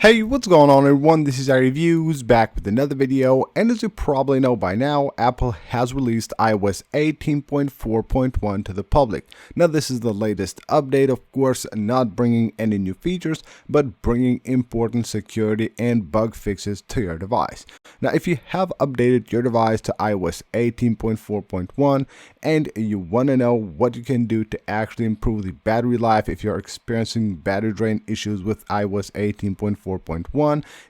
Hey, what's going on everyone? This is iReviews back with another video, and as you probably know by now, Apple has released iOS 18.4.1 to the public. Now this is the latest update, of course, not bringing any new features, but bringing important security and bug fixes to your device. Now if you have updated your device to iOS 18.4.1 and you want to know what you can do to actually improve the battery life if you're experiencing battery drain issues with iOS 18.4.1,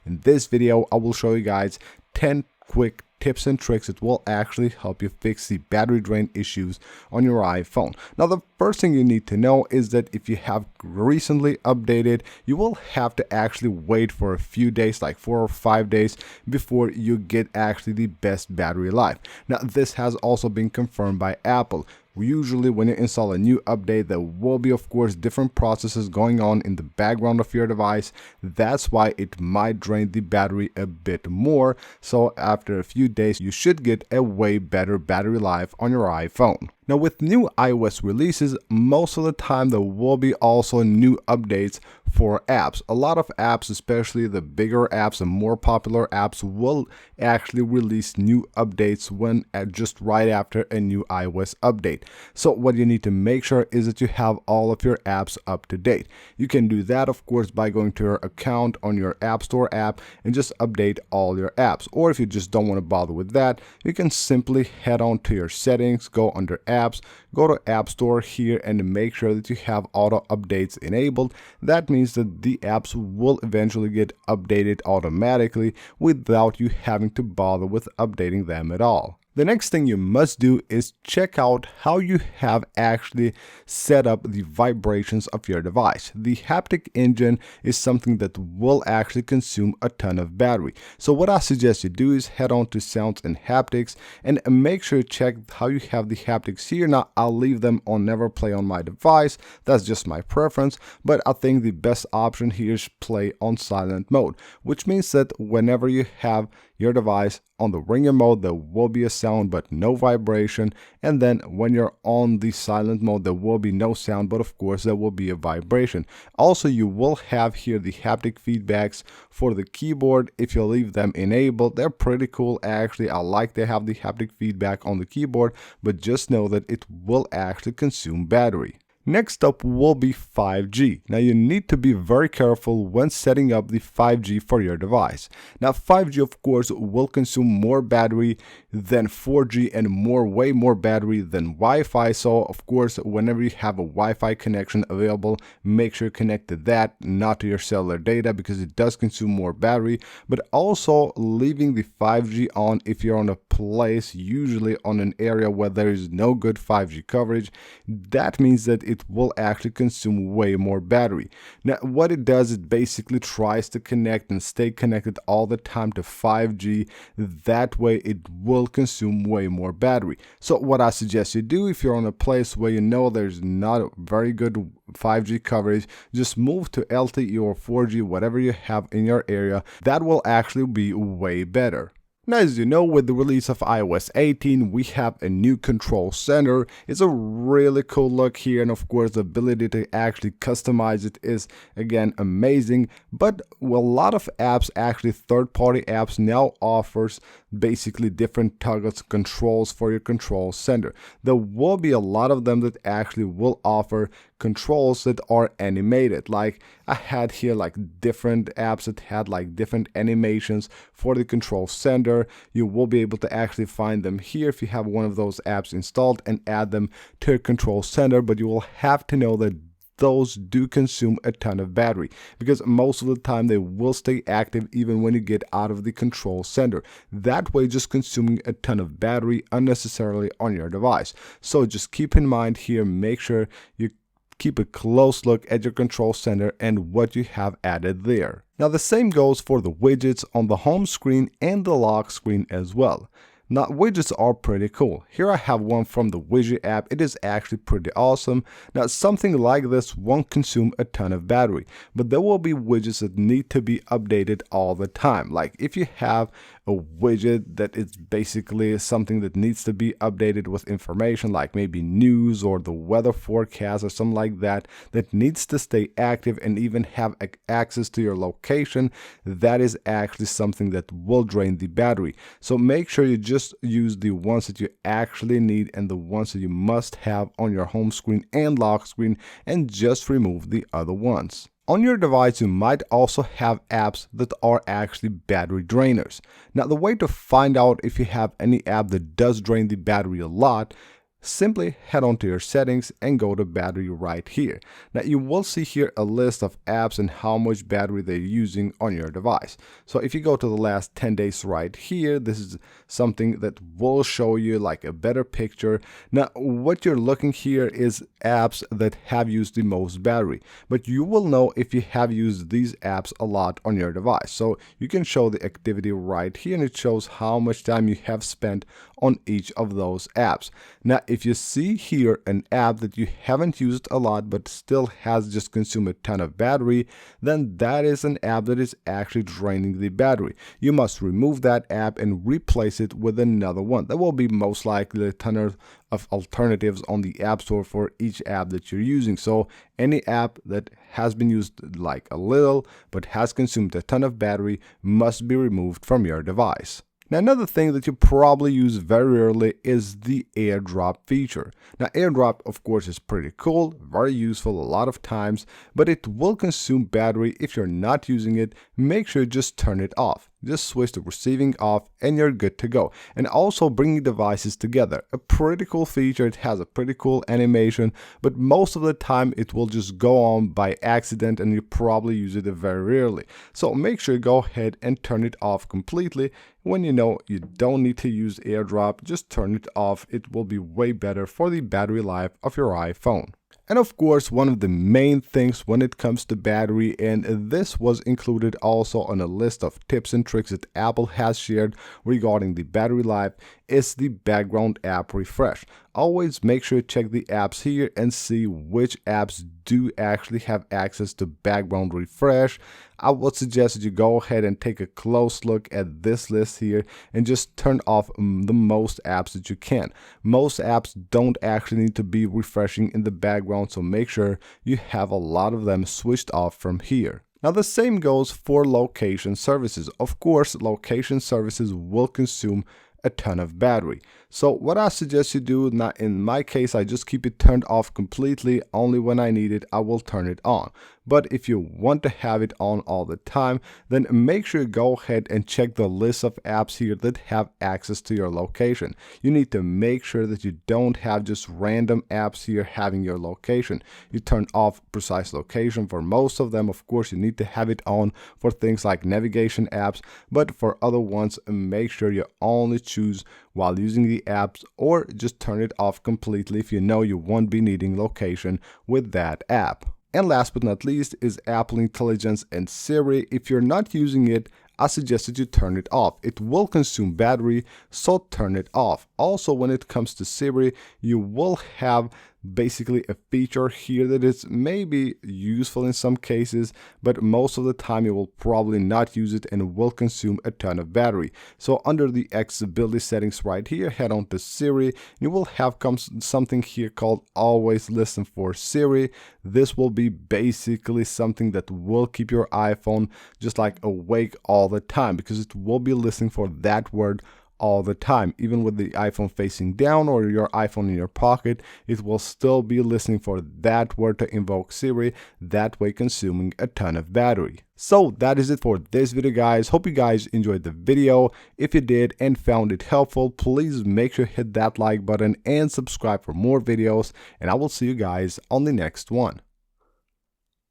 in this video I will show you guys 10 quick tips and tricks that will actually help you fix the battery drain issues on your iPhone. Now the first thing you need to know is that if you have recently updated, you will have to actually wait for a few days, like 4 or 5 days, before you get actually the best battery life. Now this has also been confirmed by Apple. Usually when you install a new update, there will be of course different processes going on in the background of your device. That's why it might drain the battery a bit more. So after a few days you should get a way better battery life on your iPhone. Now with new iOS releases, most of the time there will be also new updates for apps. A lot of apps, especially the bigger apps and more popular apps, will actually release new updates when just right after a new iOS update. So what you need to make sure is that you have all of your apps up to date. You can do that of course by going to your account on your App Store app and just update all your apps. Or if you just don't want to bother with that, you can simply head on to your settings, go under apps, go to App Store here and make sure that you have auto updates enabled. That means that the apps will eventually get updated automatically without you having to bother with updating them at all. The next thing you must do is check out how you have actually set up the vibrations of your device. The haptic engine is something that will actually consume a ton of battery. So what I suggest you do is head on to Sounds and Haptics and make sure you check how you have the haptics here. Now I'll leave them on Never Play on my device. That's just my preference, but I think the best option here is play on silent mode, which means that whenever you have your device on the ringer mode, there will be a sound but no vibration, and then when you're on the silent mode, there will be no sound, but of course there will be a vibration. Also, you will have here the haptic feedbacks for the keyboard. If you leave them enabled, they're pretty cool actually. I like to have the haptic feedback on the keyboard, but just know that it will actually consume battery. Next up will be 5G. Now you need to be very careful when setting up the 5G for your device. Now 5G of course will consume more battery than 4G and way more battery than Wi-Fi. So of course whenever you have a Wi-Fi connection available, make sure you connect to that, not to your cellular data, because it does consume more battery. But also leaving the 5G on if you're on a place, usually on an area where there is no good 5G coverage. That means that it will actually consume way more battery. Now what it does, it basically tries to connect and stay connected all the time to 5G. That way it will consume way more battery. So what I suggest you do, if you're on a place where you know there's not very good 5G coverage, just move to LTE or 4G, whatever you have in your area. That will actually be way better. Now, as you know, with the release of iOS 18, we have a new control center. It's a really cool look here, and of course the ability to actually customize it is again amazing. But a lot of apps, actually third-party apps, now offers basically different toggles controls for your control center. There will be a lot of them that actually will offer controls that are animated. Like I had here like different apps that had like different animations for the control center. You will be able to actually find them here if you have one of those apps installed and add them to your control center, but you will have to know that those do consume a ton of battery, because most of the time they will stay active even when you get out of the control center. That way, just consuming a ton of battery unnecessarily on your device. So just keep in mind here, make sure you keep a close look at your control center and what you have added there. Now the same goes for the widgets on the home screen and the lock screen as well. Now widgets are pretty cool. Here I have one from the Widget app. It is actually pretty awesome. Now something like this won't consume a ton of battery, but there will be widgets that need to be updated all the time. Like if you have a widget that is basically something that needs to be updated with information like maybe news or the weather forecast or something like that, that needs to stay active and even have access to your location, that is actually something that will drain the battery. So make sure you just use the ones that you actually need and the ones that you must have on your home screen and lock screen, and just remove the other ones. On your device, you might also have apps that are actually battery drainers. Now, the way to find out if you have any app that does drain the battery a lot, simply head on to your settings and go to battery right here. Now you will see here a list of apps and how much battery they're using on your device. So if you go to the last 10 days right here, this is something that will show you like a better picture. Now what you're looking here is apps that have used the most battery, but you will know if you have used these apps a lot on your device. So you can show the activity right here and it shows how much time you have spent on each of those apps. Now if you see here an app that you haven't used a lot but still has just consumed a ton of battery, then that is an app that is actually draining the battery. You must remove that app and replace it with another one. There will be most likely a ton of alternatives on the App Store for each app that you're using. So any app that has been used like a little but has consumed a ton of battery must be removed from your device. Now another thing that you probably use very rarely is the Airdrop feature. Now Airdrop of course is pretty cool, very useful a lot of times, but it will consume battery if you're not using it. Make sure you just turn it off. Just switch to receiving off and you're good to go. And also bringing devices together. A pretty cool feature. It has a pretty cool animation, but most of the time it will just go on by accident and you probably use it very rarely. So make sure you go ahead and turn it off completely. When you know you don't need to use Airdrop, just turn it off. It will be way better for the battery life of your iPhone. And of course, one of the main things when it comes to battery, and this was included also on a list of tips and tricks that Apple has shared regarding the battery life, is the background app refresh. Always make sure to check the apps here and see which apps do actually have access to background refresh. I would suggest that you go ahead and take a close look at this list here and just turn off the most apps that you can. Most apps don't actually need to be refreshing in the background, so make sure you have a lot of them switched off from here. Now the same goes for location services. Of course, location services will consume a ton of battery. So what I suggest you do, now in my case, I just keep it turned off completely. Only when I need it, I will turn it on. But if you want to have it on all the time, then make sure you go ahead and check the list of apps here that have access to your location. You need to make sure that you don't have just random apps here having your location. You turn off precise location for most of them. Of course, you need to have it on for things like navigation apps, but for other ones, make sure you only choose while using the apps, or just turn it off completely if you know you won't be needing location with that app. And last but not least is Apple Intelligence and Siri. If you're not using it, I suggest that you turn it off. It will consume battery, so turn it off. Also, when it comes to Siri, you will have basically a feature here that is maybe useful in some cases, but most of the time you will probably not use it and will consume a ton of battery. So under the accessibility settings right here, head on to Siri. You will have something here called always listen for Siri. This will be basically something that will keep your iPhone just like awake all the time, because it will be listening for that word all the time. Even with the iPhone facing down or your iPhone in your pocket, it will still be listening for that word to invoke Siri, that way consuming a ton of battery. So that is it for this video, guys. Hope you guys enjoyed the video. If you did and found it helpful, please make sure to hit that like button and subscribe for more videos, and I will see you guys on the next one.